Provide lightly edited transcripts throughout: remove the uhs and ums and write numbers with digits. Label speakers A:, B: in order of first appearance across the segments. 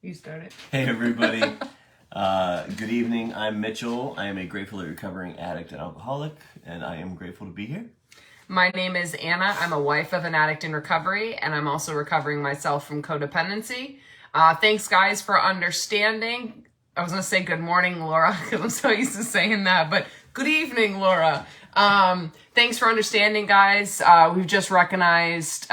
A: You start it.
B: Hey everybody, good evening. I'm Mitchell. I am a gratefully recovering addict and alcoholic, and I am grateful to be here.
A: My name is Anna. I'm a wife of an addict in recovery, and I'm also recovering myself from codependency. Thanks, guys, for understanding. I was going to say good morning, Laura, because I'm so used to saying that, but good evening, Laura. Thanks for understanding, guys. We've just recognized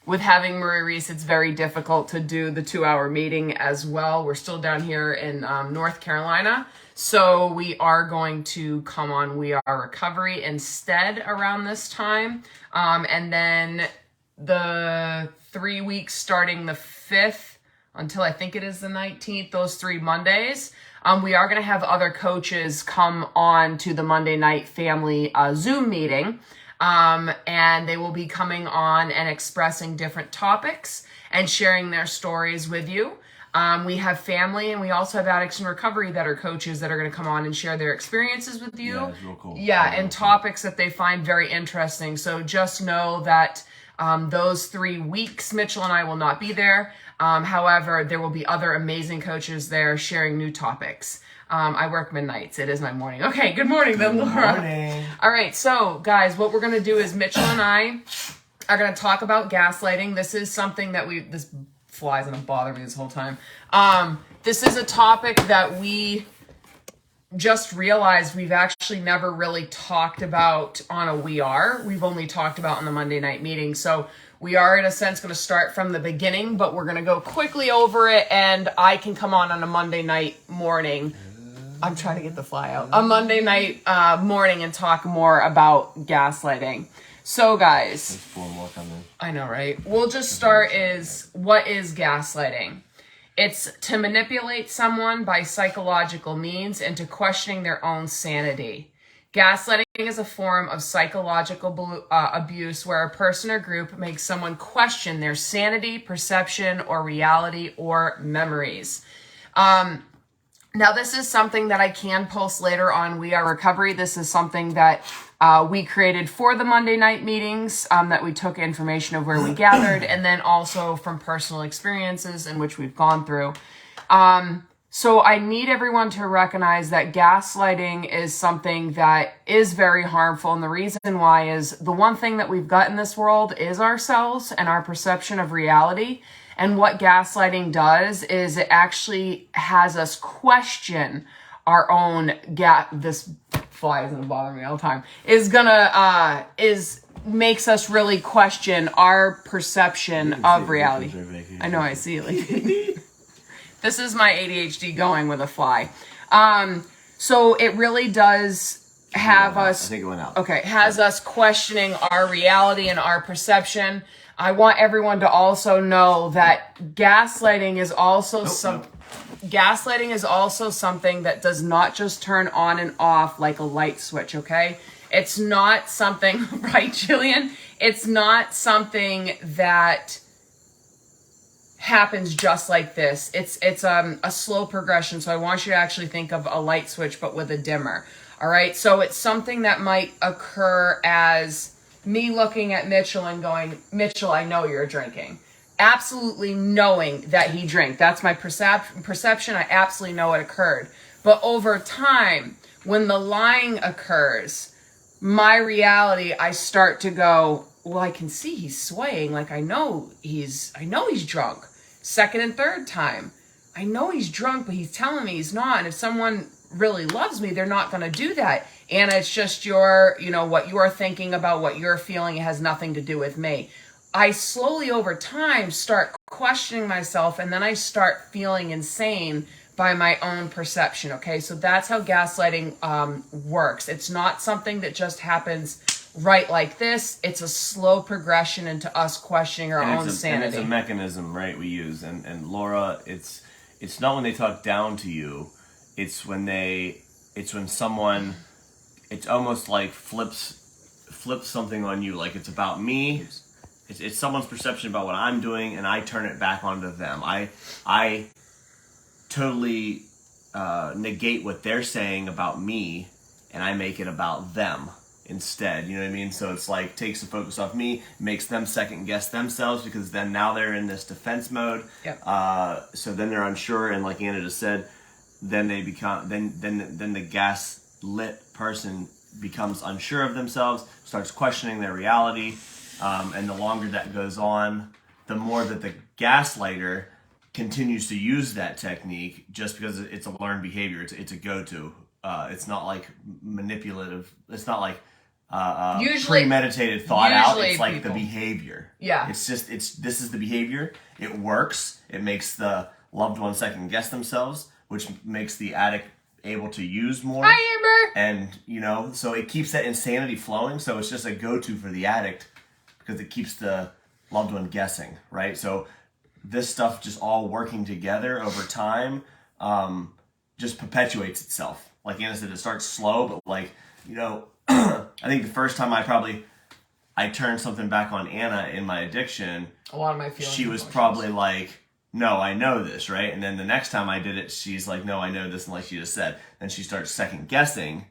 A: with having Marie Reese, it's very difficult to do the 2-hour meeting as well. We're still down here in North Carolina. So we are going to come on We Are Recovery instead around this time. And then the 3 weeks starting the 5th until I think it is the 19th, those 3 Mondays, we are going to have other coaches come on to the Monday night family Zoom meeting. And they will be coming on and expressing different topics and sharing their stories with you. We have family and we also have addicts in recovery that are coaches that are going to come on and share their experiences with you.
B: Yeah, it's real cool.
A: Yeah, and topics that they find very interesting. So just know that those 3 weeks, Mitchell and I will not be there. However, there will be other amazing coaches there sharing new topics. I work midnights. It is my morning. Okay, good morning then, Laura.
B: Good morning.
A: All right, so guys, what we're going to do is Mitchell and I are going to talk about gaslighting. This is something that this fly's going to bother me this whole time. This is a topic that we just realized we've actually never really talked about on a We Are. We've only talked about in the Monday night meeting. So we are, in a sense, going to start from the beginning, but we're going to go quickly over it, and I can come on a Monday night morning. I'm trying to get the fly out. A Monday night morning and talk more about gaslighting. So, guys.
B: There's 4 more coming.
A: I know, right? We'll just start what is gaslighting? It's to manipulate someone by psychological means into questioning their own sanity. Gaslighting is a form of psychological abuse where a person or group makes someone question their sanity, perception, or reality or memories. Now, this is something that I can post later on We Are Recovery. This is something that we created for the Monday night meetings, that we took information of where we gathered, and then also from personal experiences in which we've gone through. So I need everyone to recognize that gaslighting is something that is very harmful. And the reason why is the one thing that we've got in this world is ourselves and our perception of reality. And what gaslighting does is it actually has us question our own this fly is gonna bother me all the time, makes us really question our perception of reality. I know, I see it. Like, this is my ADHD going with a fly. So it really does have us.
B: I think it went out.
A: Okay, has us questioning our reality and our perception. I want everyone to also know that gaslighting is also gaslighting is also something that does not just turn on and off like a light switch, okay? It's not something, right, Jillian? It's not something that happens just like this. It's a slow progression. So I want you to actually think of a light switch, but with a dimmer. All right. So it's something that might occur as me looking at Mitchell and going, Mitchell, I know you're drinking. Absolutely knowing that he drank. That's my perception. I absolutely know it occurred. But over time, when the lying occurs, my reality, I start to go, well, I can see he's swaying. Like, I know he's drunk. Second and third time, I know he's drunk, but he's telling me he's not. And if someone really loves me, they're not going to do that. And it's just what you're thinking about, what you're feeling. It has nothing to do with me. I slowly over time start questioning myself, and then I start feeling insane by my own perception. Okay. So that's how gaslighting works. It's not something that just happens right like this. It's a slow progression into us questioning our own sanity.
B: And it's a mechanism, right, we use. And Laura, it's not when they talk down to you. It's when someone, it's almost like flips something on you. Like it's about me. It's someone's perception about what I'm doing, and I turn it back onto them. I totally negate what they're saying about me, and I make it about them. instead. You know what I mean? So it's like takes the focus off me, makes them second guess themselves, because then now they're in this defense mode.
A: Yep.
B: So then they're unsure, and like Anna just said, then they become then the gaslit person becomes unsure of themselves, starts questioning their reality, and the longer that goes on, the more that the gaslighter continues to use that technique, just because it's a learned behavior. It's a go-to. It's not like manipulative. It's not like
A: Usually,
B: premeditated thought out. It's like
A: people,
B: the behavior.
A: Yeah.
B: This is the behavior. It works. It makes the loved one second guess themselves, which makes the addict able to use more.
A: Hi, Amber.
B: And so it keeps that insanity flowing. So it's just a go-to for the addict, because it keeps the loved one guessing, right? So this stuff just all working together over time just perpetuates itself. Like Anna said, it starts slow, but like, I think the first time I turned something back on Anna in my addiction,
A: a lot of my feelings.
B: She was probably like, no, I know this, right? And then the next time I did it, she's like, no, I know this, and like she just said. Then she starts second guessing.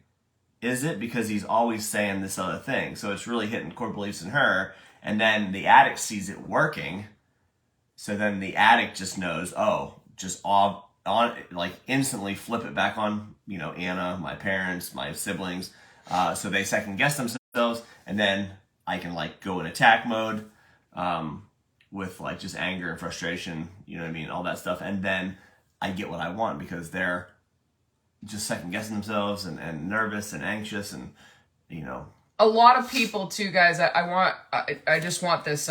B: Is it because he's always saying this other thing? So it's really hitting core beliefs in her. And then the addict sees it working. So then the addict just knows, just on like instantly flip it back on, Anna, my parents, my siblings. So they second guess themselves, and then I can like go in attack mode with like just anger and frustration, you know what I mean, all that stuff. And then I get what I want, because they're just second guessing themselves and nervous and anxious, and
A: a lot of people too, guys. I just want this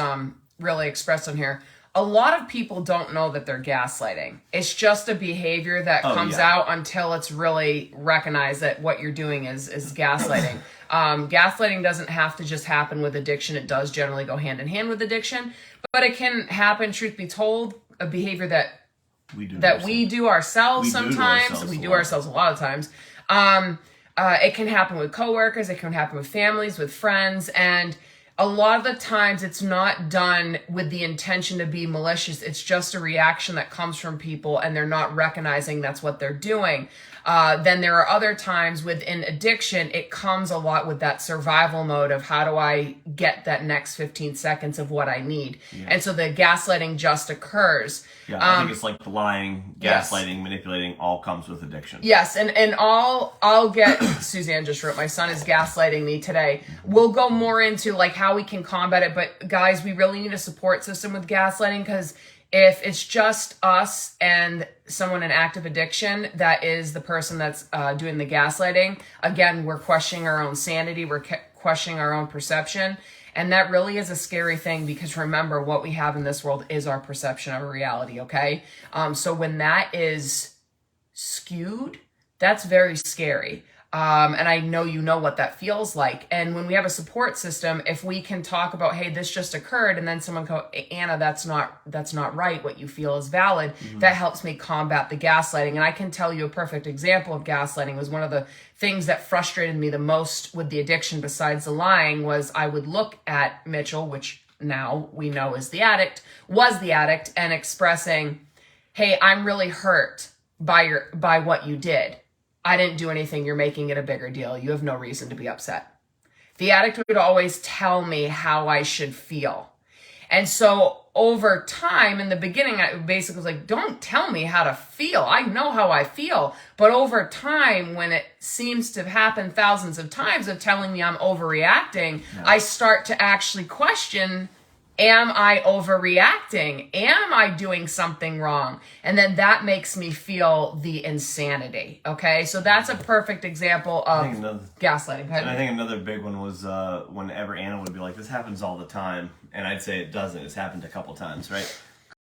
A: really expressed on here. A lot of people don't know that they're gaslighting. It's just a behavior that comes out until it's really recognized that what you're doing is gaslighting. Gaslighting doesn't have to just happen with addiction. It does generally go hand in hand with addiction, but it can happen, truth be told, a behavior that we do ourselves sometimes. We do ourselves a lot of times. It can happen with coworkers. It can happen with families, with friends, and a lot of the times it's not done with the intention to be malicious. It's just a reaction that comes from people, and they're not recognizing that's what they're doing. Then there are other times within addiction, it comes a lot with that survival mode of how do I get that next 15 seconds of what I need. Yeah. And so the gaslighting just occurs.
B: Yeah, I think it's like the lying, gaslighting, manipulating, all comes with addiction.
A: Yes, and I'll get, Suzanne just wrote, my son is gaslighting me today. We'll go more into like how we can combat it, but guys, we really need a support system with gaslighting, because if it's just us and someone in active addiction that is the person that's doing the gaslighting, again, we're questioning our own sanity, we're questioning our own perception, and that really is a scary thing, because remember, what we have in this world is our perception of reality, okay? So when that is skewed, that's very scary. And I know you know what that feels like. And when we have a support system, if we can talk about, hey, this just occurred, and then someone go, Anna, that's not right. What you feel is valid. Mm-hmm. That helps me combat the gaslighting. And I can tell you a perfect example of gaslighting was one of the things that frustrated me the most with the addiction, besides the lying, was I would look at Mitchell, which now we know is the addict, and expressing, hey, I'm really hurt by what you did. I didn't do anything. You're making it a bigger deal. You have no reason to be upset. The addict would always tell me how I should feel. And so over time, in the beginning, I basically was like, don't tell me how to feel. I know how I feel. But over time, when it seems to happen thousands of times of telling me I'm overreacting, I start to actually question, am I overreacting? Am I doing something wrong? And then that makes me feel the insanity. Okay, so that's a perfect example of gaslighting.
B: And I think another big one was whenever Anna would be like, this happens all the time. And I'd say it doesn't. It's happened a couple times, right?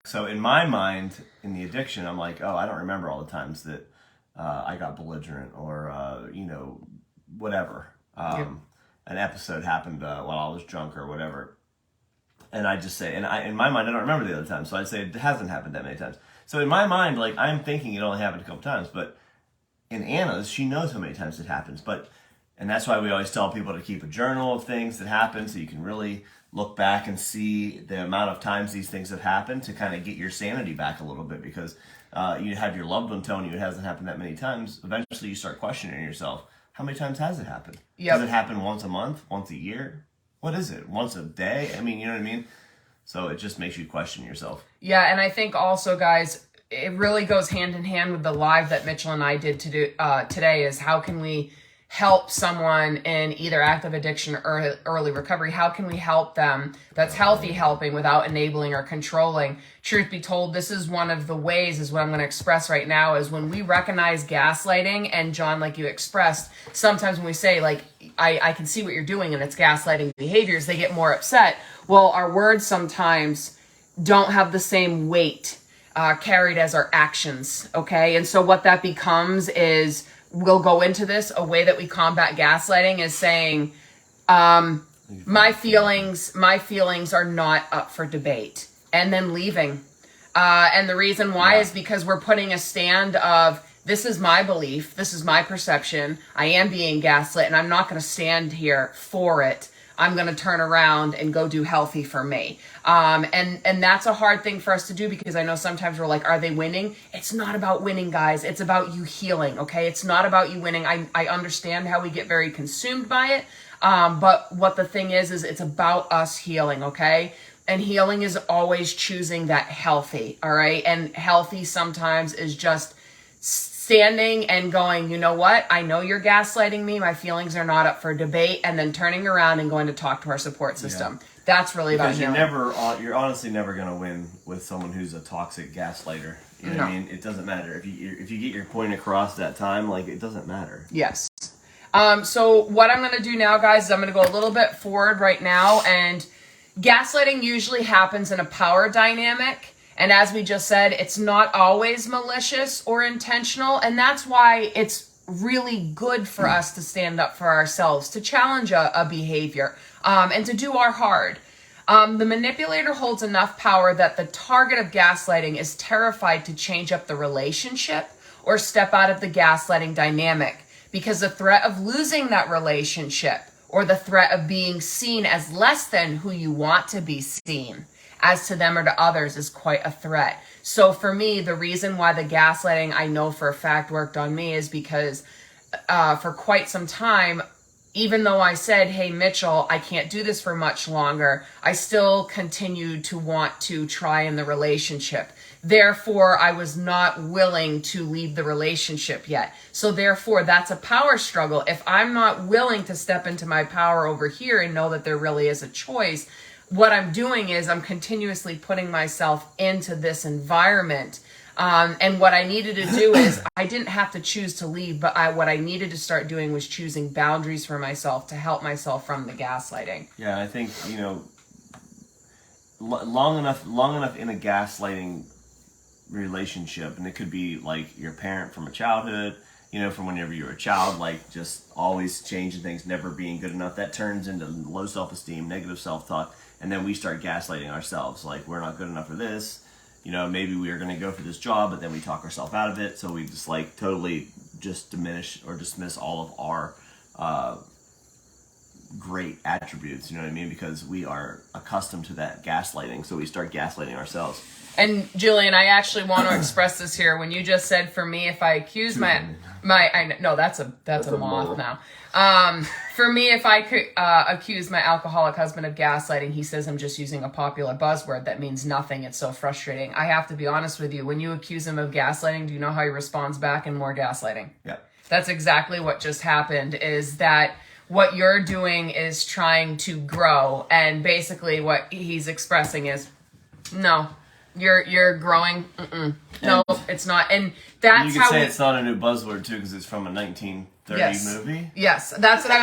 B: So in my mind, in the addiction, I'm like, I don't remember all the times that I got belligerent or, whatever. An episode happened while I was drunk or whatever. And I just say, in my mind, I don't remember the other time. So I'd say it hasn't happened that many times. So in my mind, like, I'm thinking it only happened a couple times. But in Anna's, she knows how many times it happens. And that's why we always tell people to keep a journal of things that happen, so you can really look back and see the amount of times these things have happened, to kind of get your sanity back a little bit. Because you have your loved one telling you it hasn't happened that many times. Eventually you start questioning yourself. how many times has it happened?
A: Yep.
B: Does it happen once a month, once a year? What is it? Once a day? I mean, you know what I mean? So it just makes you question yourself.
A: Yeah, and I think also, guys, it really goes hand in hand with the live that Mitchell and I did today is how can we help someone in either active addiction or early recovery? How can we help them that's healthy helping without enabling or controlling? Truth be told, this is one of the ways is what I'm going to express right now is when we recognize gaslighting, and John, like you expressed, sometimes when we say like, I can see what you're doing and it's gaslighting behaviors, they get more upset. Well, our words sometimes don't have the same weight carried as our actions, okay? And so what that becomes is, we'll go into this, a way that we combat gaslighting is saying, my feelings are not up for debate, and then leaving. And the reason why is because we're putting a stand of, this is my belief, this is my perception, I am being gaslit, and I'm not going to stand here for it. I'm going to turn around and go do healthy for me. And that's a hard thing for us to do because I know sometimes we're like, are they winning? It's not about winning, guys. It's about you healing, okay? It's not about you winning. I understand how we get very consumed by it. But what the thing is it's about us healing, okay? And healing is always choosing that healthy, all right? And healthy sometimes is just standing and going, you know what? I know you're gaslighting me. My feelings are not up for debate. And then turning around and going to talk to our support system. Yeah. That's really about healing.
B: You're honestly never going to win with someone who's a toxic gaslighter. You know what I mean? It doesn't matter. If you get your point across that time, like, it doesn't matter.
A: Yes. So what I'm going to do now, guys, is I'm going to go a little bit forward right now. And gaslighting usually happens in a power dynamic. And as we just said, it's not always malicious or intentional. And that's why it's really good for us to stand up for ourselves, to challenge a behavior, and to do our hard. The manipulator holds enough power that the target of gaslighting is terrified to change up the relationship or step out of the gaslighting dynamic because the threat of losing that relationship or the threat of being seen as less than who you want to be seen as to them or to others is quite a threat. So for me, the reason why the gaslighting I know for a fact worked on me is because for quite some time, even though I said, hey, Mitchell, I can't do this for much longer, I still continued to want to try in the relationship. Therefore, I was not willing to leave the relationship yet. So therefore, that's a power struggle. If I'm not willing to step into my power over here and know that there really is a choice, what I'm doing is I'm continuously putting myself into this environment. And what I needed to do is I didn't have to choose to leave, but what I needed to start doing was choosing boundaries for myself to help myself from the gaslighting.
B: Yeah, I think, long enough in a gaslighting relationship, and it could be like your parent from a childhood, from whenever you were a child, like just always changing things, never being good enough, that turns into low self-esteem, negative self-talk. And then we start gaslighting ourselves, like we're not good enough for this. Maybe we are going to go for this job, but then we talk ourselves out of it. So we just like totally just diminish or dismiss all of our great attributes, you know what I mean? Because we are accustomed to that gaslighting. So we start gaslighting ourselves.
A: And Julian, I actually want to express this here. When you just said, for me, if I accuse that's a moth now. For me, if I could accuse my alcoholic husband of gaslighting, he says I'm just using a popular buzzword that means nothing. It's so frustrating. I have to be honest with you. When you accuse him of gaslighting, do you know how he responds back? And more gaslighting.
B: Yeah.
A: That's exactly what just happened, is that what you're doing is trying to grow. And basically what he's expressing is, no, you're growing. No, it's not. And that's
B: you could say it's not a new buzzword too, because it's from a 1930 movie.
A: Yes, that's what I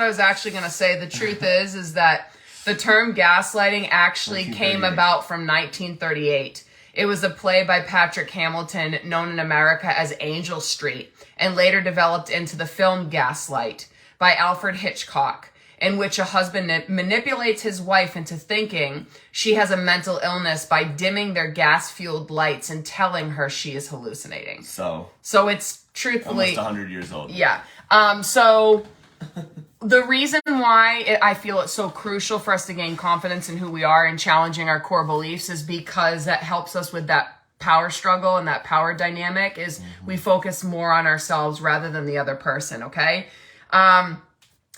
A: was actually going to say. The truth is that the term gaslighting actually came about from 1938. It was a play by Patrick Hamilton known in America as Angel Street, and later developed into the film Gaslight by Alfred Hitchcock, in which a husband manipulates his wife into thinking she has a mental illness by dimming their gas-fueled lights and telling her she is hallucinating. So it's truthfully...
B: almost 100 years old.
A: Yeah. So the reason why I feel it's so crucial for us to gain confidence in who we are and challenging our core beliefs is because that helps us with that power struggle and that power dynamic is we focus more on ourselves rather than the other person, okay?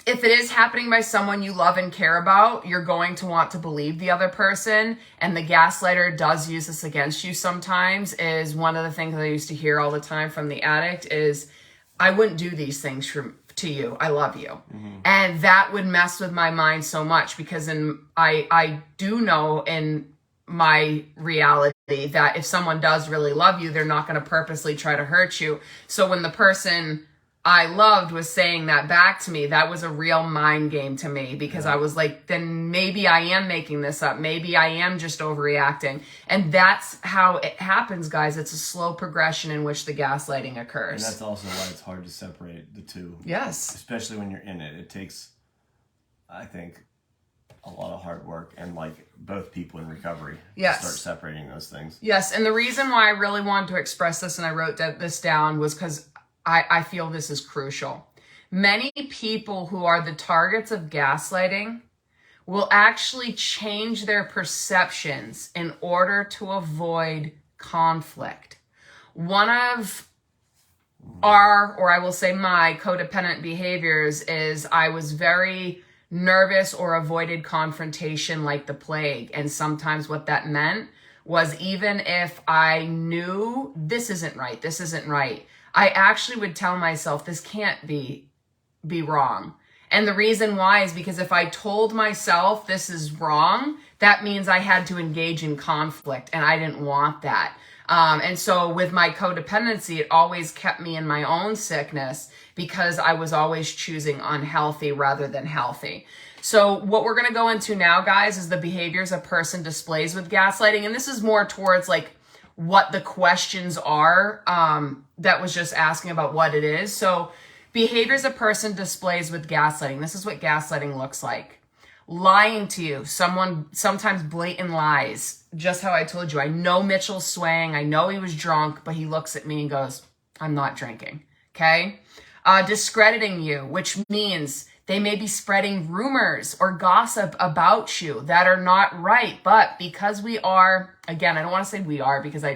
A: If it is happening by someone you love and care about, you're going to want to believe the other person. And the gaslighter does use this against you sometimes. Is one of the things I used to hear all the time from the addict is, I wouldn't do these things to you. I love you. And that would mess with my mind so much because I do know in my reality that if someone does really love you, they're not going to purposely try to hurt you. So when the person I loved was saying that back to me, that was a real mind game to me because I was like, then maybe I am making this up. Maybe I am just overreacting. And that's how it happens, guys. It's a slow progression in which the gaslighting occurs.
B: And that's also why it's hard to separate the two.
A: Yes.
B: Especially when you're in it. It takes, I think, a lot of hard work and like both people in recovery to start separating those things.
A: Yes. And the reason why I really wanted to express this and I wrote this down was because I feel this is crucial. Many people who are the targets of gaslighting will actually change their perceptions in order to avoid conflict. One of our, or I will say my codependent behaviors is I was very nervous or avoided confrontation like the plague. And sometimes what that meant was even if I knew this isn't right, I actually would tell myself this can't be wrong. And the reason why is because if I told myself this is wrong, that means I had to engage in conflict and I didn't want that. And so with my codependency, it always kept me in my own sickness because I was always choosing unhealthy rather than healthy. So what we're going to go into now, guys, is the behaviors a person displays with gaslighting. And this is more towards like what the questions are that was just asking about what it is. So behaviors a person displays with gaslighting. This is what gaslighting looks like. Lying to you. Sometimes blatant lies. Just how I told you. I know Mitchell's swaying. I know he was drunk, but he looks at me and goes, I'm not drinking. Okay? Discrediting you, which means they may be spreading rumors or gossip about you that are not right. But because we are, again, I don't want to say we are because I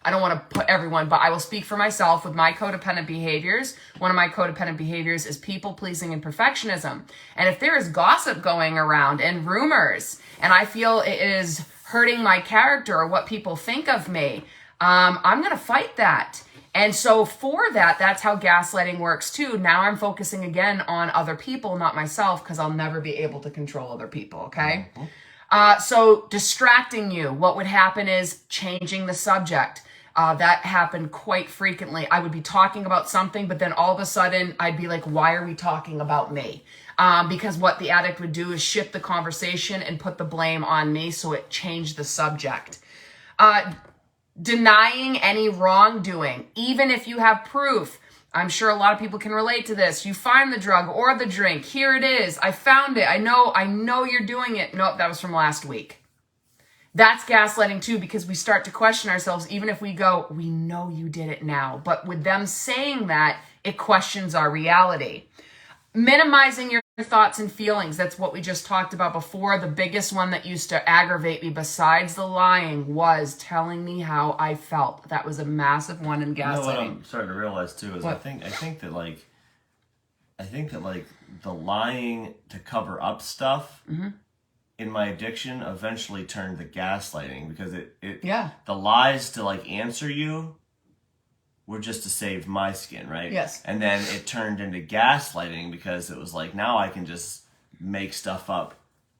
A: don't want to put everyone, but I will speak for myself with my codependent behaviors. One of my codependent behaviors is people pleasing and perfectionism. And if there is gossip going around and rumors, and I feel it is hurting my character or what people think of me, I'm going to fight that. And so for that, that's how gaslighting works too. Now I'm focusing again on other people, not myself, because I'll never be able to control other people, okay? So distracting you, what would happen is changing the subject. That happened quite frequently. I would be talking about something, but then all of a sudden I'd be like, why are we talking about me? Because what the addict would do is shift the conversation and put the blame on me, so it changed the subject. Denying any wrongdoing, even if you have proof. I'm sure a lot of people can relate to this. You find the drug or the drink. Here it is. I found it. I know you're doing it. Nope, that was from last week. That's gaslighting too, because we start to question ourselves, even if we go, we know you did it now. But with them saying that, it questions our reality. Minimizing your thoughts and feelings. That's what we just talked about before. The biggest one that used to aggravate me besides the lying was telling me how I felt. That was a massive one in gaslighting.
B: You know what I'm starting to realize too is
A: what?
B: I think that the lying to cover up stuff in my addiction eventually turned to gaslighting because the lies to like answer you were just to save my skin, right?
A: Yes.
B: And then it turned into gaslighting because it was like, now I can just make stuff up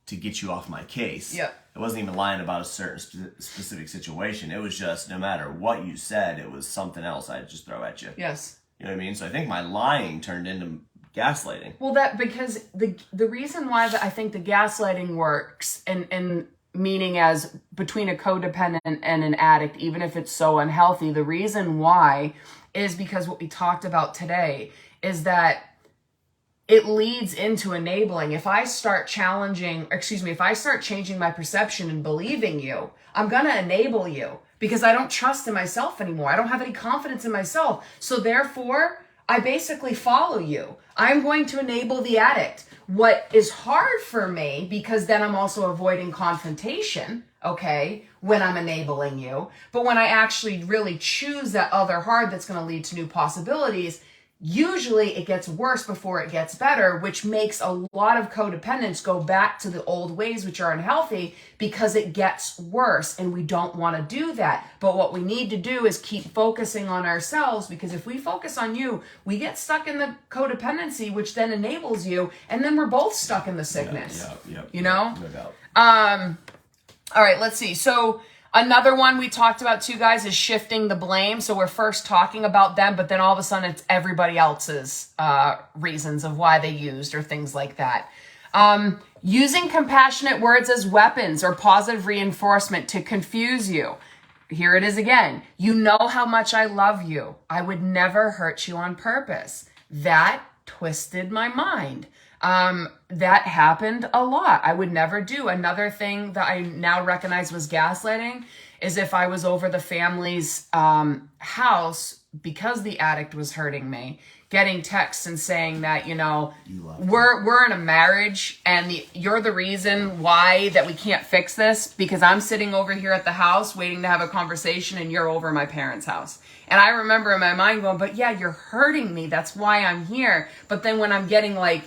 B: to get you off my case.
A: Yep.
B: It wasn't even lying about a certain specific situation. It was just no matter what you said, it was something else I'd just throw at you.
A: Yes.
B: You know what I mean? So I think my lying turned into gaslighting.
A: Well, that because the reason why I think the gaslighting works and meaning as between a codependent and an addict, even if it's so unhealthy, the reason why is because what we talked about today is that it leads into enabling. If I start changing my perception and believing you, I'm going to enable you because I don't trust in myself anymore. I don't have any confidence in myself. So therefore, I basically follow you. I'm going to enable the addict. What is hard for me, because then I'm also avoiding confrontation, okay, when I'm enabling you. But when I actually really choose that other hard that's going to lead to new possibilities, usually it gets worse before it gets better, which makes a lot of codependents go back to the old ways, which are unhealthy, because it gets worse, and we don't want to do that. But what we need to do is keep focusing on ourselves, because if we focus on you, we get stuck in the codependency, which then enables you, and then we're both stuck in the sickness. You know?
B: No doubt.
A: All right, let's see. So another one we talked about too, guys, is shifting the blame. So we're first talking about them, but then all of a sudden it's everybody else's reasons of why they used or things like that. Using compassionate words as weapons or positive reinforcement to confuse you. Here it is again. You know how much I love you. I would never hurt you on purpose. That twisted my mind. That happened a lot. I would never do. Another thing that I now recognize was gaslighting is if I was over the family's house because the addict was hurting me, getting texts and saying that, you know, we're in a marriage and you're the reason why that we can't fix this, because I'm sitting over here at the house waiting to have a conversation and you're over my parents' house. And I remember in my mind going, but yeah, you're hurting me. That's why I'm here. But then when I'm getting like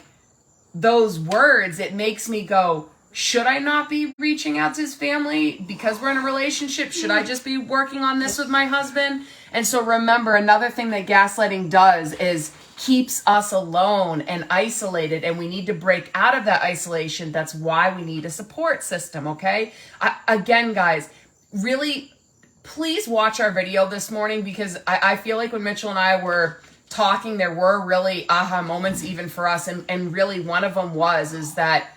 A: those words, it makes me go, should I not be reaching out to his family because we're in a relationship? Should I just be working on this with my husband? And so remember, another thing that gaslighting does is keeps us alone and isolated, and we need to break out of that isolation. That's why we need a support system, okay? Again, guys, really, please watch our video this morning, because I feel like when Mitchell and I were talking, there were really aha moments even for us, and really one of them is that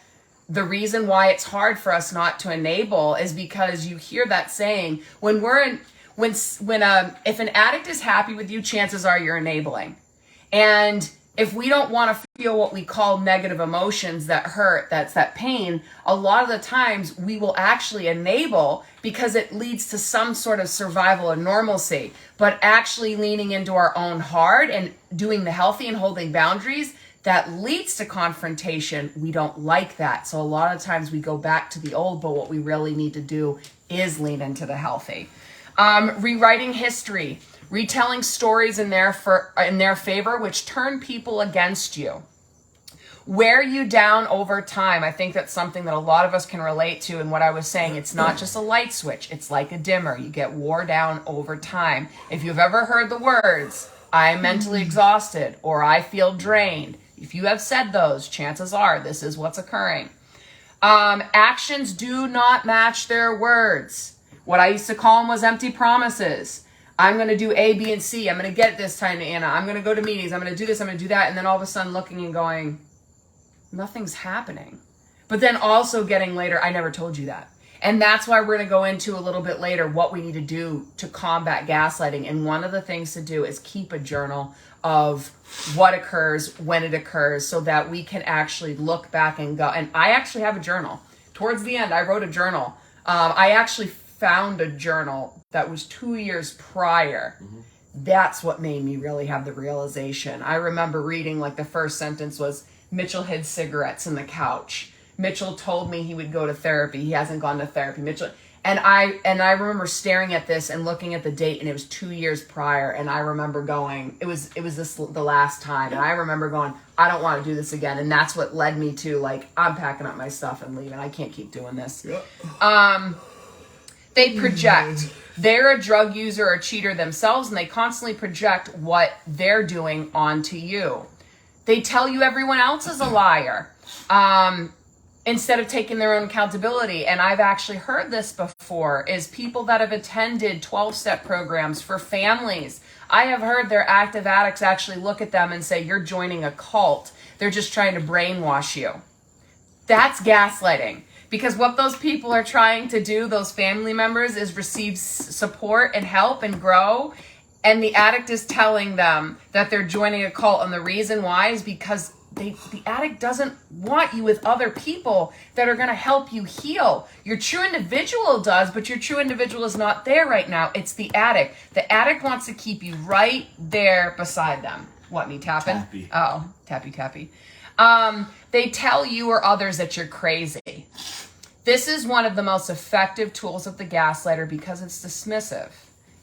A: the reason why it's hard for us not to enable is because you hear that saying, if an addict is happy with you, chances are you're enabling. And if we don't want to feel what we call negative emotions that hurt, that's that pain, a lot of the times we will actually enable because it leads to some sort of survival and normalcy. But actually leaning into our own heart and doing the healthy and holding boundaries, that leads to confrontation. We don't like that. So a lot of times we go back to the old, but what we really need to do is lean into the healthy. Rewriting history, retelling stories in their favor, which turn people against you. Wear you down over time. I think that's something that a lot of us can relate to. And what I was saying, it's not just a light switch. It's like a dimmer. You get wore down over time. If you've ever heard the words, I'm mentally exhausted, or I feel drained, if you have said those, chances are this is what's occurring. Actions do not match their words. What I used to call them was empty promises. I'm going to do A, B, and C. I'm going to get it this time to Anna. I'm going to go to meetings. I'm going to do this. I'm going to do that. And then all of a sudden looking and going, nothing's happening. But then also getting later, I never told you that. And that's why we're going to go into a little bit later what we need to do to combat gaslighting. And one of the things to do is keep a journal of what occurs, when it occurs, so that we can actually look back and go. And I actually have a journal. Towards the end, I wrote a journal. I actually found a journal that was 2 years prior. That's what made me really have the realization. I remember reading, like, the first sentence was, Mitchell hid cigarettes in the couch. Mitchell told me he would go to therapy. He hasn't gone to therapy. Mitchell, and I remember staring at this and looking at the date, and it was 2 years prior. And I remember going, it was the last time. And I remember going, I don't want to do this again. And that's what led me to, like, I'm packing up my stuff and leaving. I can't keep doing this. They project. They're a drug user or cheater themselves, and they constantly project what they're doing onto you. They tell you everyone else is a liar. Instead of taking their own accountability. And I've actually heard this before, is people that have attended 12-step programs for families. I have heard their active addicts actually look at them and say, you're joining a cult. They're just trying to brainwash you. That's gaslighting. Because what those people are trying to do, those family members, is receive support and help and grow. And the addict is telling them that they're joining a cult. And the reason why is because the addict doesn't want you with other people that are going to help you heal. Your true individual does, but your true individual is not there right now. It's the addict. The addict wants to keep you right there beside them. What, me tapping?
B: Tappy.
A: Oh, tappy. They tell you or others that you're crazy. This is one of the most effective tools of the gaslighter because it's dismissive.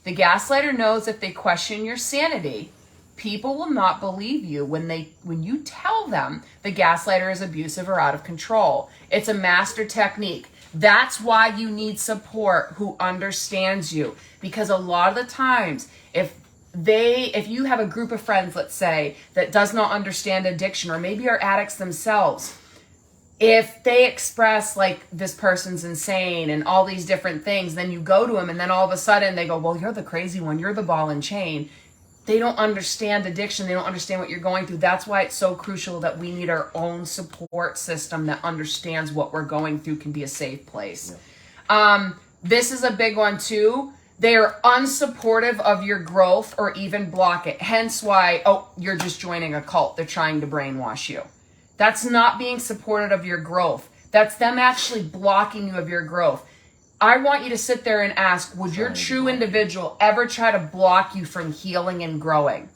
A: The gaslighter knows if they question your sanity, people will not believe you when you tell them the gaslighter is abusive or out of control. It's a master technique. That's why you need support who understands you. Because a lot of the times, if you have a group of friends, let's say, that does not understand addiction, or maybe are addicts themselves, if they express like this person's insane and all these different things, then you go to them and then all of a sudden they go, well, you're the crazy one. You're the ball and chain. They don't understand addiction. They don't understand what you're going through. That's why it's so crucial that we need our own support system that understands what we're going through, can be a safe place. Yeah. This is a big one too. They are unsupportive of your growth or even block it. Hence why, you're just joining a cult. They're trying to brainwash you. That's not being supportive of your growth. That's them actually blocking you of your growth. I want you to sit there and ask, would your true individual ever try to block you from healing and growing?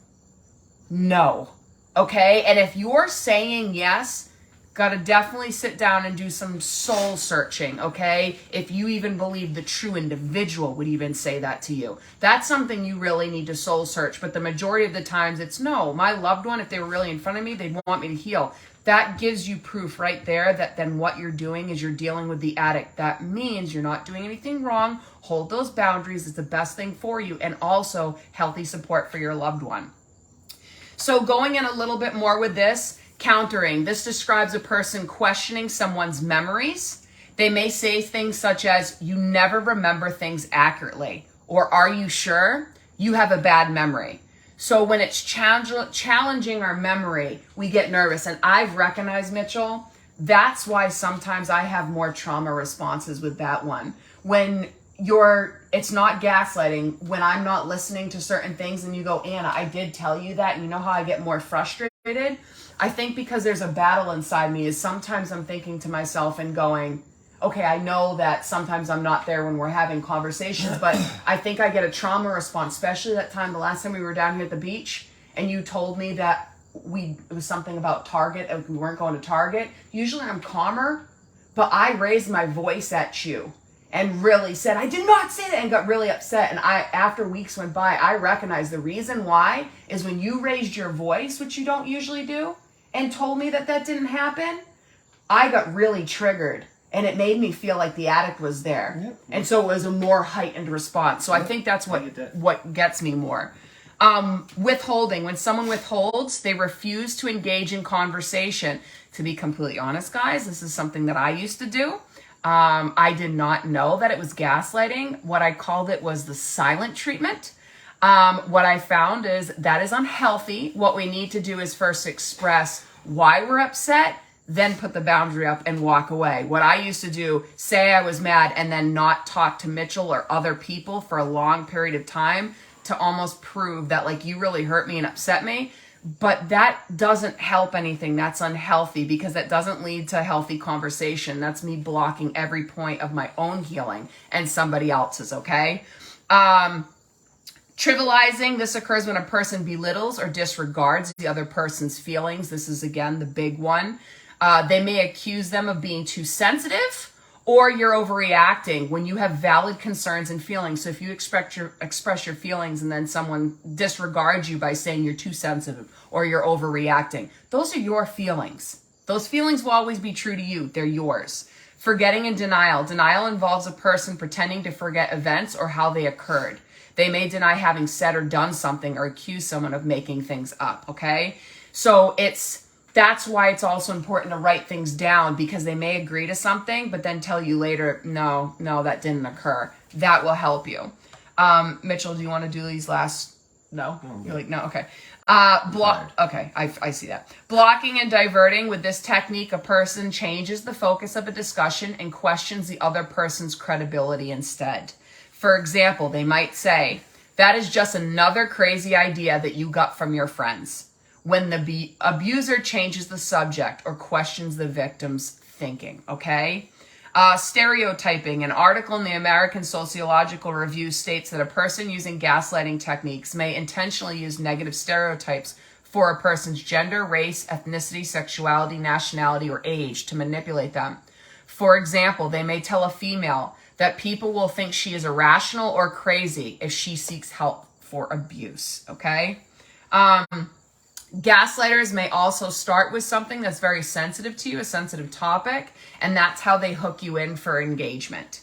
A: No. Okay? And if you're saying yes, gotta definitely sit down and do some soul searching, okay? If you even believe the true individual would even say that to you. That's something you really need to soul search. But the majority of the times it's no. My loved one, if they were really in front of me, they'd want me to heal. That gives you proof right there that then what you're doing is you're dealing with the addict. That means you're not doing anything wrong. Hold those boundaries. It's the best thing for you, and also healthy support for your loved one. So going in a little bit more with this, countering. This describes a person questioning someone's memories. They may say things such as, you never remember things accurately, or are you sure? You have a bad memory. So when it's challenging our memory, we get nervous. And I've recognized, Mitchell, that's why sometimes I have more trauma responses with that one. When it's not gaslighting, when I'm not listening to certain things and you go, Anna, I did tell you that, and you know how I get more frustrated? I think because there's a battle inside me is sometimes I'm thinking to myself and going, okay, I know that sometimes I'm not there when we're having conversations, but I think I get a trauma response, especially the last time we were down here at the beach and you told me that it was something about Target, and we weren't going to Target. Usually I'm calmer, but I raised my voice at you and really said, I did not say that, and got really upset. And after weeks went by, I recognized the reason why is when you raised your voice, which you don't usually do, and told me that didn't happen, I got really triggered. And it made me feel like the addict was there. Yep. And so it was a more heightened response. So I think that's what gets me more. Withholding. When someone withholds, they refuse to engage in conversation. To be completely honest, guys, this is something that I used to do. I did not know that it was gaslighting. What I called it was the silent treatment. What I found is that is unhealthy. What we need to do is first express why we're upset, then put the boundary up and walk away. What I used to do, say I was mad and then not talk to Mitchell or other people for a long period of time to almost prove that like you really hurt me and upset me. But that doesn't help anything. That's unhealthy because that doesn't lead to healthy conversation. That's me blocking every point of my own healing and somebody else's, okay? Trivializing. This occurs when a person belittles or disregards the other person's feelings. This is, again, the big one. They may accuse them of being too sensitive, or you're overreacting when you have valid concerns and feelings. So if you express your feelings and then someone disregards you by saying you're too sensitive or you're overreacting, those are your feelings. Those feelings will always be true to you. They're yours. Forgetting and denial. Denial involves a person pretending to forget events or how they occurred. They may deny having said or done something or accuse someone of making things up, okay? So that's why it's also important to write things down, because they may agree to something, but then tell you later, no, that didn't occur. That will help you. Mitchell, do you want to do these last? No? You're like, no, okay. Okay, I see that. Blocking and diverting. With this technique, a person changes the focus of a discussion and questions the other person's credibility instead. For example, they might say, that is just another crazy idea that you got from your friends. When the abuser changes the subject or questions the victim's thinking, okay? Stereotyping. An article in the American Sociological Review states that a person using gaslighting techniques may intentionally use negative stereotypes for a person's gender, race, ethnicity, sexuality, nationality, or age to manipulate them. For example, they may tell a female that people will think she is irrational or crazy if she seeks help for abuse, okay? Gaslighters may also start with something that's very sensitive to you, a sensitive topic, and that's how they hook you in for engagement.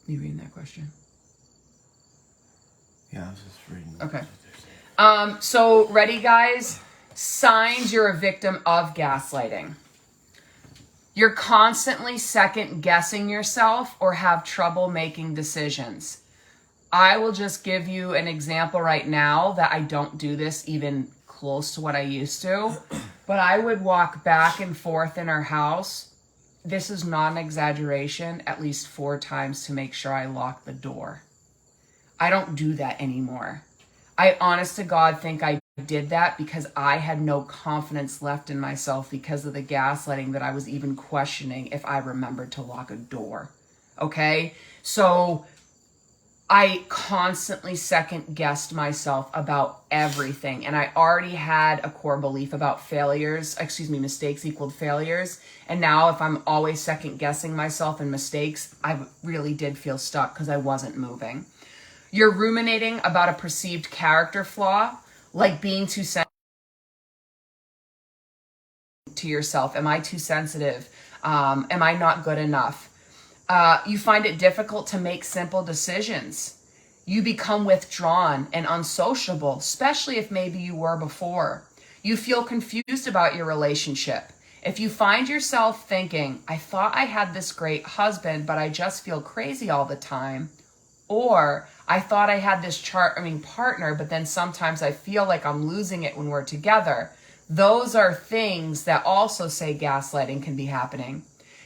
A: You reading that question?
B: Yeah, I was just reading.
A: Okay. So ready, guys? Signs you're a victim of gaslighting. You're constantly second guessing yourself or have trouble making decisions. I will just give you an example right now that I don't do this even close to what I used to, but I would walk back and forth in our house. This is not an exaggeration, at least 4 times to make sure I lock the door. I don't do that anymore. I honest to God think I did that because I had no confidence left in myself because of the gaslighting that I was even questioning if I remembered to lock a door. Okay? So I constantly second guessed myself about everything. And I already had a core belief about mistakes equaled failures. And now if I'm always second guessing myself in mistakes, I really did feel stuck because I wasn't moving. You're ruminating about a perceived character flaw, like being too sensitive to yourself. Am I too sensitive? Am I not good enough? You find it difficult to make simple decisions. You become withdrawn and unsociable, especially if maybe you were before. You feel confused about your relationship. If you find yourself thinking, I thought I had this great husband, but I just feel crazy all the time. Or I thought I had this partner, but then sometimes I feel like I'm losing it when we're together. Those are things that also say gaslighting can be happening.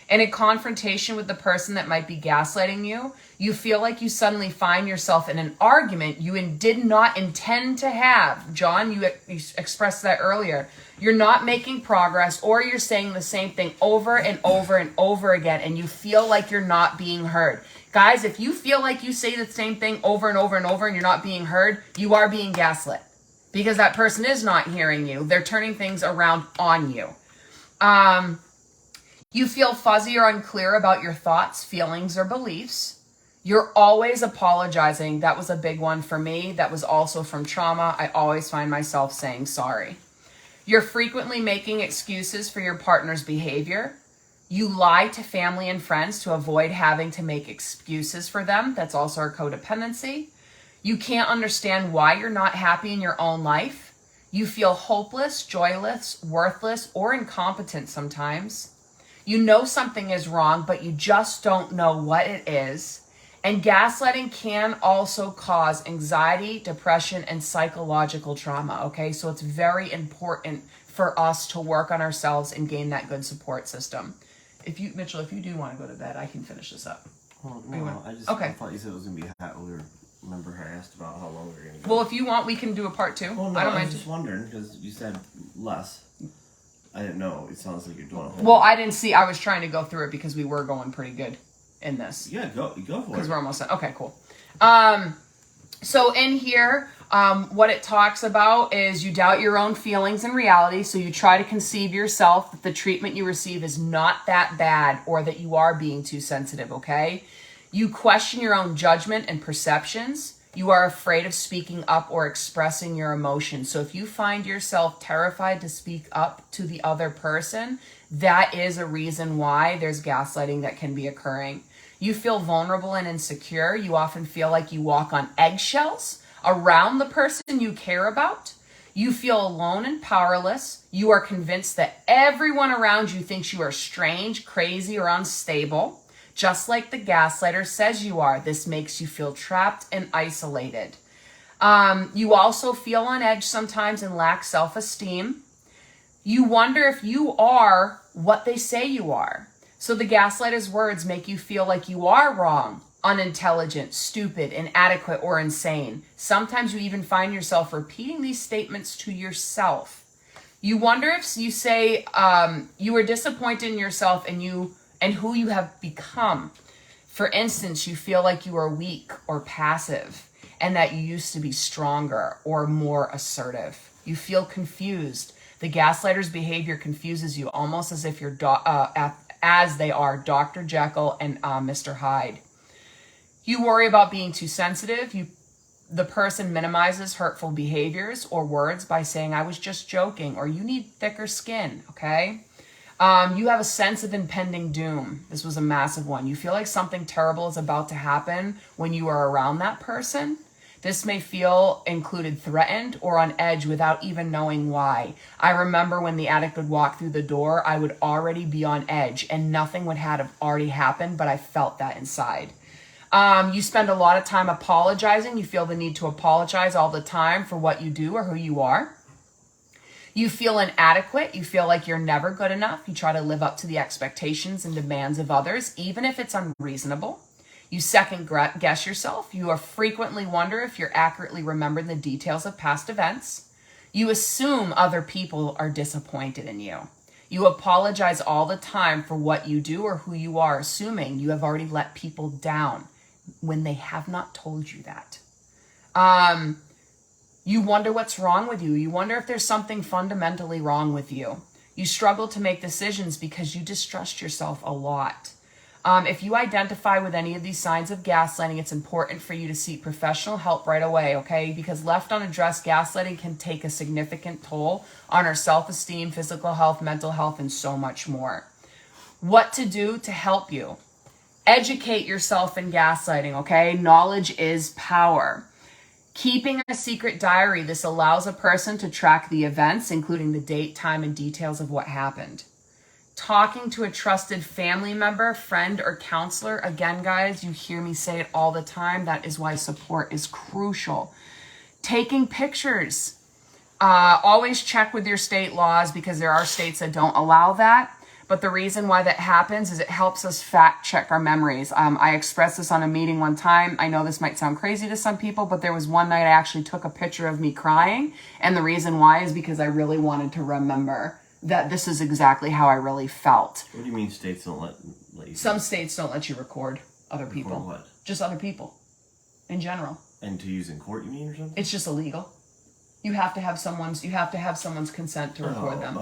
A: In a confrontation with the person that might be gaslighting you, you feel like you suddenly find yourself in an argument you did not intend to have. John, you expressed that earlier. You're not making progress, or you're saying the same thing over and over and over again, and you feel like you're not being heard. Guys, if you feel like you say the same thing over and over and over and you're not being heard, you are being gaslit because that person is not hearing you. They're turning things around on you. You feel fuzzy or unclear about your thoughts, feelings, or beliefs. You're always apologizing. That was a big one for me. That was also from trauma. I always find myself saying sorry. You're frequently making excuses for your partner's behavior. You lie to family and friends to avoid having to make excuses for them. That's also our codependency. You can't understand why you're not happy in your own life. You feel hopeless, joyless, worthless, or incompetent sometimes. You know something is wrong, but you just don't know what it is. And gaslighting can also cause anxiety, depression, and psychological trauma, okay? So it's very important for us to work on ourselves and gain that good support system. Mitchell, if you do want to go to bed, I can finish this up.
B: Well, no, I thought you said it was going to be remember I asked about how long we were going to go.
A: Well, if you want, we can do a part 2.
B: Well, no,
A: I don't
B: I
A: mind.
B: was just wondering, because you said less. I didn't know. It sounds like you're doing a whole
A: Well, I didn't see. I was trying to go through it because we were going pretty good in this.
B: Yeah, go for it.
A: Because we're almost done. Okay, cool. So in here, what it talks about is you doubt your own feelings and reality. So you try to conceive yourself that the treatment you receive is not that bad or that you are being too sensitive, okay? You question your own judgment and perceptions. You are afraid of speaking up or expressing your emotions. So if you find yourself terrified to speak up to the other person, that is a reason why there's gaslighting that can be occurring. You feel vulnerable and insecure. You often feel like you walk on eggshells around the person you care about. You feel alone and powerless. You are convinced that everyone around you thinks you are strange, crazy, or unstable. Just like the gaslighter says you are, this makes you feel trapped and isolated. You also feel on edge sometimes and lack self-esteem. You wonder if you are what they say you are. So the gaslighter's words make you feel like you are wrong, unintelligent, stupid, inadequate, or insane. Sometimes you even find yourself repeating these statements to yourself. You wonder if you say you are disappointed in yourself and who you have become. For instance, you feel like you are weak or passive. and that you used to be stronger or more assertive. You feel confused. The gaslighter's behavior confuses you, almost as if you're as they are Dr. Jekyll and Mr. Hyde. You worry about being too sensitive. The person minimizes hurtful behaviors or words by saying, I was just joking, or you need thicker skin, okay? You have a sense of impending doom. This was a massive one. You feel like something terrible is about to happen when you are around that person. This may feel included threatened or on edge without even knowing why. I remember when the addict would walk through the door, I would already be on edge and nothing would have already happened, but I felt that inside. You spend a lot of time apologizing. You feel the need to apologize all the time for what you do or who you are. You feel inadequate. You feel like you're never good enough. You try to live up to the expectations and demands of others, even if it's unreasonable. You second guess yourself. You frequently wonder if you're accurately remembering the details of past events. You assume other people are disappointed in you. You apologize all the time for what you do or who you are, assuming you have already let people down when they have not told you that. You wonder what's wrong with you. You wonder if there's something fundamentally wrong with you. You struggle to make decisions because you distrust yourself a lot. If you identify with any of these signs of gaslighting, it's important for you to seek professional help right away, okay? Because left unaddressed, gaslighting can take a significant toll on our self-esteem, physical health, mental health, and so much more. What to do to help you? Educate yourself in gaslighting, okay? Knowledge is power. Keeping a secret diary. This allows a person to track the events, including the date, time, and details of what happened. Talking to a trusted family member, friend, or counselor. Again, guys, you hear me say it all the time. That is why support is crucial. Taking pictures. Always check with your state laws because there are states that don't allow that. But the reason why that happens is it helps us fact check our memories. I expressed this on a meeting one time. I know this might sound crazy to some people, but there was one night I actually took a picture of me crying. And the reason why is because I really wanted to remember that this is exactly how I really felt.
B: What do you mean states don't let you?
A: Some states don't let you record other people.
B: Record what?
A: Just other people in general.
B: And to use in court, you mean, or something?
A: It's just illegal. You have to have someone's consent to record them.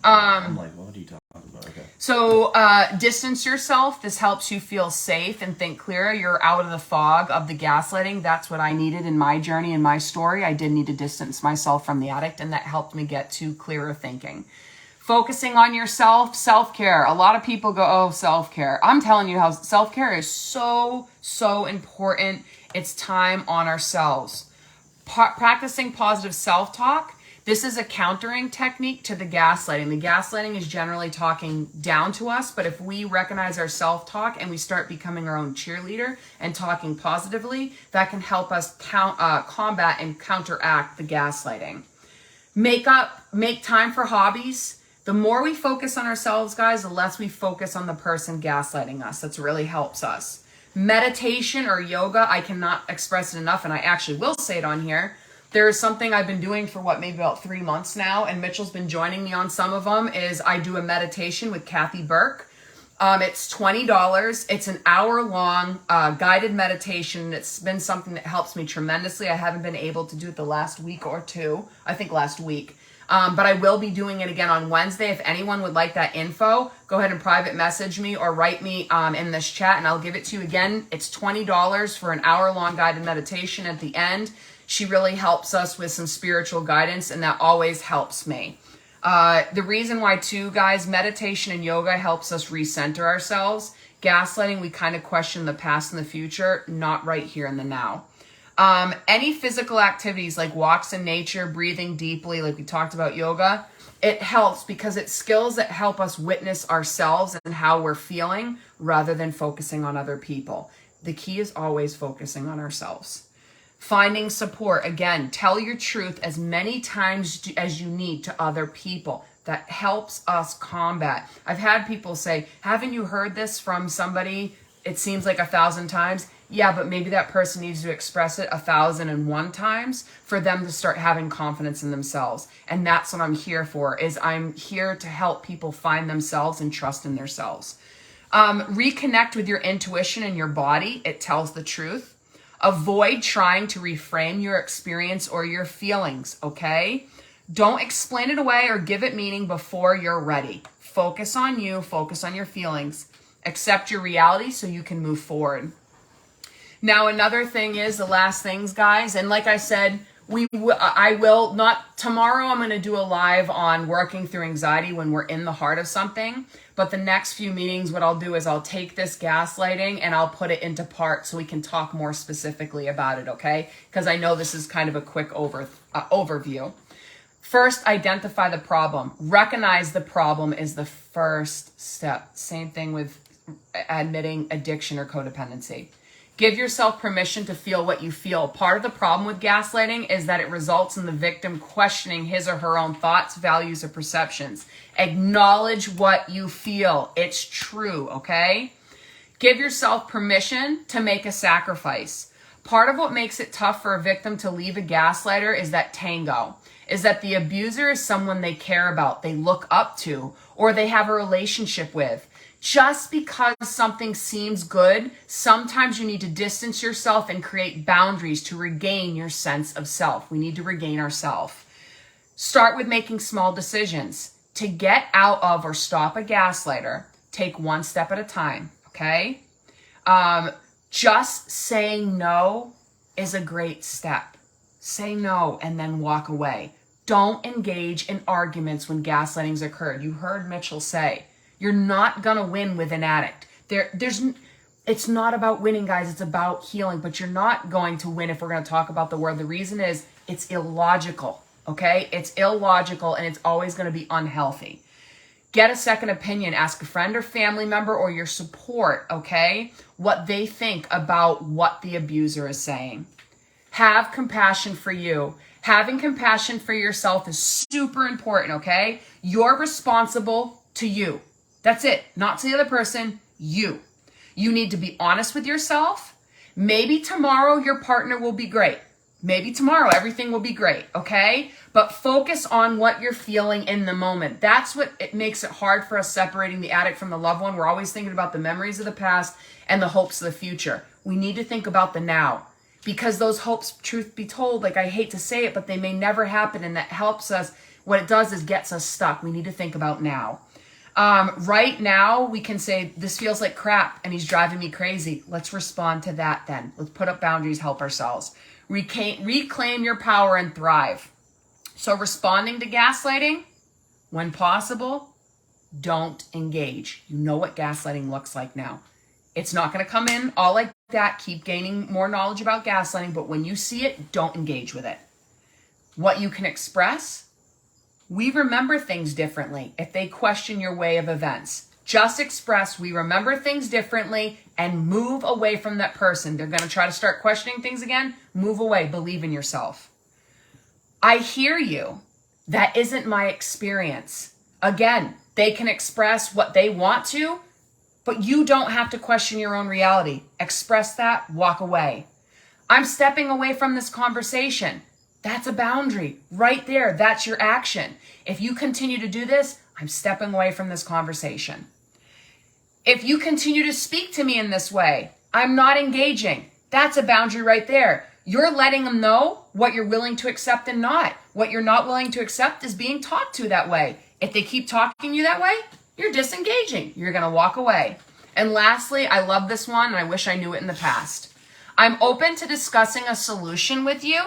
B: I'm like, what are you talking about? Okay.
A: So distance yourself. This helps you feel safe and think clearer. You're out of the fog of the gaslighting. That's what I needed in my journey, in my story. I did need to distance myself from the addict, and that helped me get to clearer thinking. Focusing on yourself, self-care. A lot of people go, oh, self-care. I'm telling you how self-care is so, so important. It's time on ourselves. Practicing positive self-talk. This is a countering technique to the gaslighting. The gaslighting is generally talking down to us, but if we recognize our self-talk and we start becoming our own cheerleader and talking positively, that can help us combat and counteract the gaslighting. Make time for hobbies. The more we focus on ourselves, guys, the less we focus on the person gaslighting us. That's really helps us. Meditation or yoga, I cannot express it enough, and I actually will say it on here. There is something I've been doing for maybe about 3 months now, and Mitchell's been joining me on some of them, is I do a meditation with Kathy Burke. It's $20. It's an hour-long guided meditation. It's been something that helps me tremendously. I haven't been able to do it the last week or two. I think last week. But I will be doing it again on Wednesday. If anyone would like that info, go ahead and private message me or write me in this chat and I'll give it to you again. It's $20 for an hour-long guided meditation at the end. She really helps us with some spiritual guidance, and that always helps me. The reason why too, guys, meditation and yoga helps us recenter ourselves. Gaslighting, we kind of question the past and the future, not right here in the now. Any physical activities like walks in nature, breathing deeply, like we talked about yoga, it helps because it's skills that help us witness ourselves and how we're feeling rather than focusing on other people. The key is always focusing on ourselves. Finding support. Again, tell your truth as many times as you need to other people. That helps us combat. I've had people say, haven't you heard this from somebody? It seems like 1,000 times. Yeah, but maybe that person needs to express it 1,001 times for them to start having confidence in themselves. And that's what I'm here for, is I'm here to help people find themselves and trust in themselves. Reconnect with your intuition and your body. It tells the truth. Avoid trying to reframe your experience or your feelings, okay? Don't explain it away or give it meaning before you're ready. Focus on you, focus on your feelings. Accept your reality so you can move forward. Now, another thing is, the last things, guys, and like I said, I will not tomorrow. I'm going to do a live on working through anxiety when we're in the heart of something. But the next few meetings, what I'll do is I'll take this gaslighting and I'll put it into parts so we can talk more specifically about it, okay? Because I know this is kind of a quick overview. First, identify the problem. Recognize the problem is the first step. Same thing with admitting addiction or codependency. Give yourself permission to feel what you feel. Part of the problem with gaslighting is that it results in the victim questioning his or her own thoughts, values, or perceptions. Acknowledge what you feel. It's true, okay? Give yourself permission to make a sacrifice. Part of what makes it tough for a victim to leave a gaslighter is that tango, is that the abuser is someone they care about, they look up to, or they have a relationship with. Just because something seems good, sometimes you need to distance yourself and create boundaries to regain your sense of self. We need to regain ourselves. Start with making small decisions. To get out of or stop a gaslighter, take one step at a time, okay? Just saying no is a great step. Say no and then walk away. Don't engage in arguments when gaslighting's occurred. You heard Mitchell say, you're not going to win with an addict. It's not about winning, guys. It's about healing. But you're not going to win if we're going to talk about the word. The reason is it's illogical, okay? It's illogical, and it's always going to be unhealthy. Get a second opinion. Ask a friend or family member or your support, okay, what they think about what the abuser is saying. Have compassion for you. Having compassion for yourself is super important, okay? You're responsible to you. That's it. Not to the other person, you. You need to be honest with yourself. Maybe tomorrow your partner will be great. Maybe tomorrow everything will be great, okay? But focus on what you're feeling in the moment. That's what it makes it hard for us separating the addict from the loved one. We're always thinking about the memories of the past and the hopes of the future. We need to think about the now. Because those hopes, truth be told, like I hate to say it, but they may never happen, and that helps us. What it does is gets us stuck. We need to think about now. Right now, we can say, this feels like crap and he's driving me crazy. Let's respond to that then. Let's put up boundaries, help ourselves. Reclaim your power and thrive. So responding to gaslighting, when possible, don't engage. You know what gaslighting looks like now. It's not going to come in all like that. Keep gaining more knowledge about gaslighting, but when you see it, don't engage with it. What you can express: we remember things differently if they question your way of events. Just express, we remember things differently, and move away from that person. They're going to try to start questioning things again. Move away. Believe in yourself. I hear you. That isn't my experience. Again, they can express what they want to, but you don't have to question your own reality. Express that, walk away. I'm stepping away from this conversation. That's a boundary right there. That's your action. If you continue to do this, I'm stepping away from this conversation. If you continue to speak to me in this way, I'm not engaging. That's a boundary right there. You're letting them know what you're willing to accept and not. What you're not willing to accept is being talked to that way. If they keep talking to you that way, you're disengaging. You're going to walk away. And lastly, I love this one, and I wish I knew it in the past. I'm open to discussing a solution with you.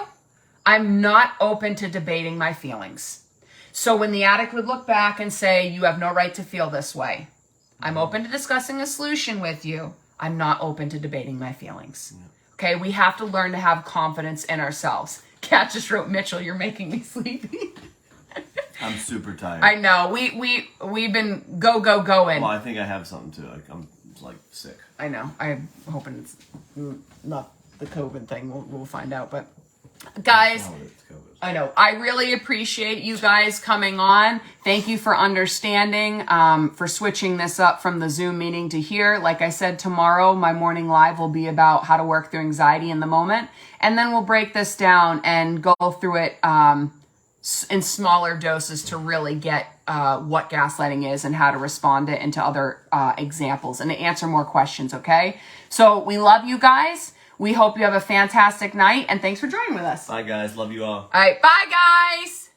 A: I'm not open to debating my feelings. So when the addict would look back and say, you have no right to feel this way, I'm open to discussing a solution with you. I'm not open to debating my feelings. Okay, we have to learn to have confidence in ourselves. Kat just wrote, Mitchell, you're making me sleepy.
B: I'm super tired.
A: I know. We've been going.
B: Well, I think I have something too. I'm sick.
A: I know. I'm hoping it's not the COVID thing. We'll find out. But guys, I know. I really appreciate you guys coming on. Thank you for understanding, for switching this up from the Zoom meeting to here. Like I said, tomorrow, my morning live will be about how to work through anxiety in the moment. And then we'll break this down and go through it in smaller doses to really get what gaslighting is and how to respond to it into other examples and to answer more questions, okay? So we love you guys. We hope you have a fantastic night, and thanks for joining with us.
B: Bye, guys. Love you all.
A: All right, bye, guys.